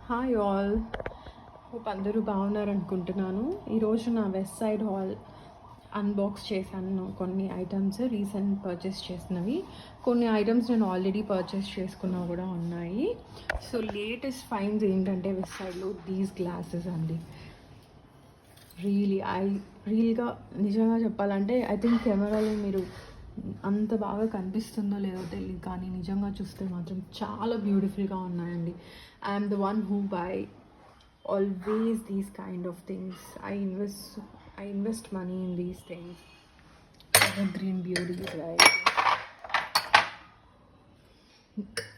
Hi all, hope అందరూ బాగున్నారు అనుకుంటున్నాను. ఈరోజు నా వెస్ట్ సైడ్ హాల్ అన్బాక్స్ చేశాను. కొన్ని ఐటమ్స్ రీసెంట్ పర్చేస్ చేసినవి, కొన్ని ఐటమ్స్ నేను ఆల్రెడీ పర్చేస్ చేసుకున్నవి కూడా ఉన్నాయి. సో లేటెస్ట్ ఫైన్స్ ఏంటంటే వెస్ట్ సైడ్లో దీస్ గ్లాసెస్ అండి. రియల్గా నిజంగా చెప్పాలంటే ఐ థింక్ కెమెరాలో మీరు అంత బాగా కనిపిస్తుందో లేదో తెలియదు, కానీ నిజంగా చూస్తే మాత్రం చాలా బ్యూటిఫుల్గా ఉన్నాయండి. I'm the one who by always these kind of things. I invest money in these things. Green beauty, right?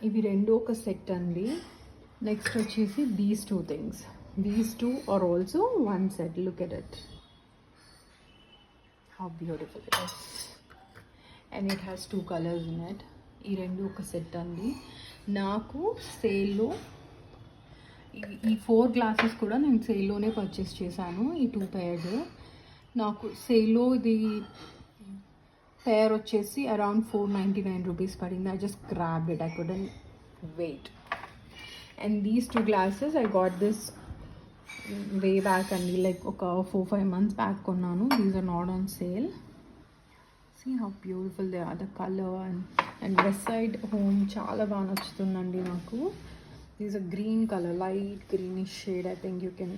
ఇవి రెండు ఒక సెట్ అండి. నెక్స్ట్ వచ్చేసి these two things. These two are also one set. Look at it. How beautiful it is. And it has two colors in it. ఈ రెండు ఒక set అండి. నాకు సేల్లో ఈ 4 గ్లాసెస్ కూడా నేను సేల్లోనే పర్చేస్ చేశాను. ఈ 2 pairs నాకు సేల్లో ఇది పేర్ వచ్చేసి అరౌండ్ 499 రూపీస్ పడింది. I just grabbed it. I couldn't wait. And these 2 glasses I got this way back అండి, లైక్ ఒక 4-5 months బ్యాక్ కొన్నాను. These are not on sale. See how beautiful they are, the colour and Westside home చాలా బాగా నచ్చుతుందండి నాకు. These are green colour, light greenish shade. I think you can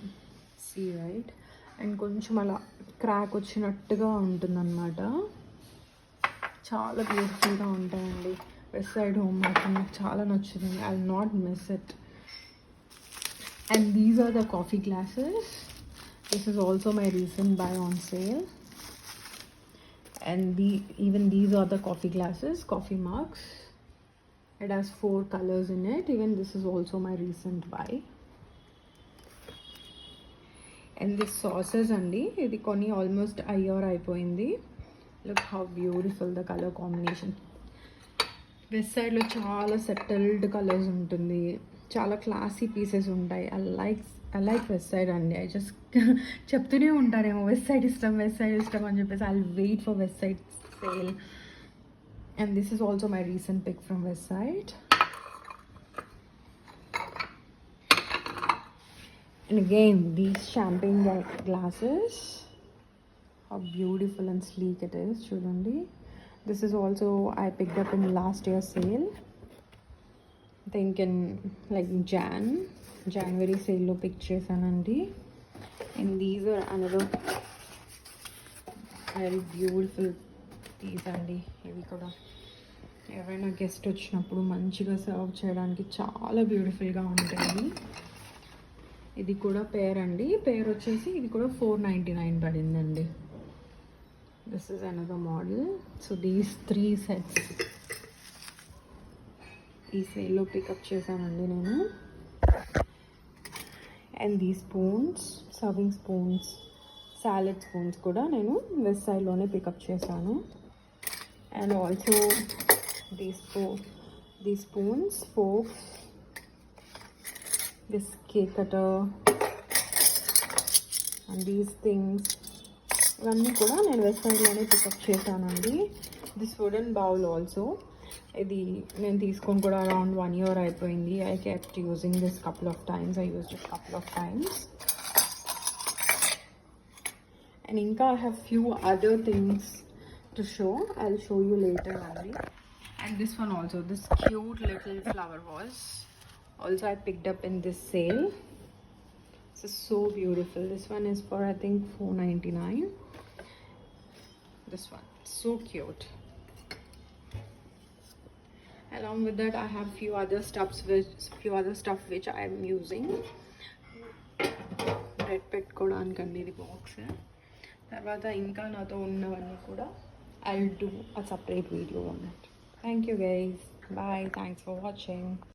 see, right? And కొంచెం అలా crack వచ్చినట్టుగా ఉంటుందన్నమాట. చాలా బ్యూటిఫుల్గా ఉంటాయండి. వెస్ట్ సైడ్ హోమ్ మాత్రం నాకు చాలా నచ్చుతుంది. I will not miss it. And these are the coffee glasses. This is also my recent buy on sale. And even these are the coffee glasses, coffee mugs. It has 4 colors in it. Even this is also my recent buy. And this saucers andi, idi koni almost a year అయిపోయింది. Look how beautiful the color combination. వెస్ట్ సైడ్లో చాలా settled colours ఉంటుంది, చాలా classy pieces ఉంటాయి. I like Westside అండి. I just చెప్తూనే ఉంటారేమో వెస్ట్ సైడ్ ఇష్టం అని చెప్పేసి. I wait for Westside sale. And this is also my recent pick from Westside. And again these champagne glasses, how beautiful and sleek it is. చూడండి. This is also I picked up in last year's sale. I think in like January sale lo pick chesanandi. And these are another very beautiful these andi. Ivi kuda ఎవరైనా guest వచ్చినప్పుడు మంచిగా serve చేయడానికి చాలా బ్యూటిఫుల్గా ఉంటాయి. ఇది కూడా పేర్ అండి. పేర్ వచ్చేసి ఇది కూడా 499 పడిందండి. This is another model. So these 3 sets ఈ సేల్లో పికప్ చేశానండి నేను. And the spoons, serving spoons, salad spoons కూడా నేను వెస్ట్ సైడ్లోనే పికప్ చేశాను. And also the spoons, forks, this cake cutter and these things ఇవన్నీ కూడా నేను వెస్ట్ సైడ్లోనే పికప్ చేశానండి. దిస్ వుడెన్ బౌల్ ఆల్సో, ఇది నేను తీసుకొని కూడా అరౌండ్ 1 year అయిపోయింది. I kept using this couple of times. I used it couple of times. And ఇంకా I have few other things to show. I will show you later only. And this one also, this cute little flower vase also I picked up in this sale. This is so beautiful. This one is for I think 499. This one so cute. Along with that I have few other stuff which I am using. Red pet kodanikandi ఇది box. తర్వాత ఇంకా నాతో ఉన్నవన్నీ కూడా I'll do a separate video on it. Thank you guys. Bye. Thanks for watching.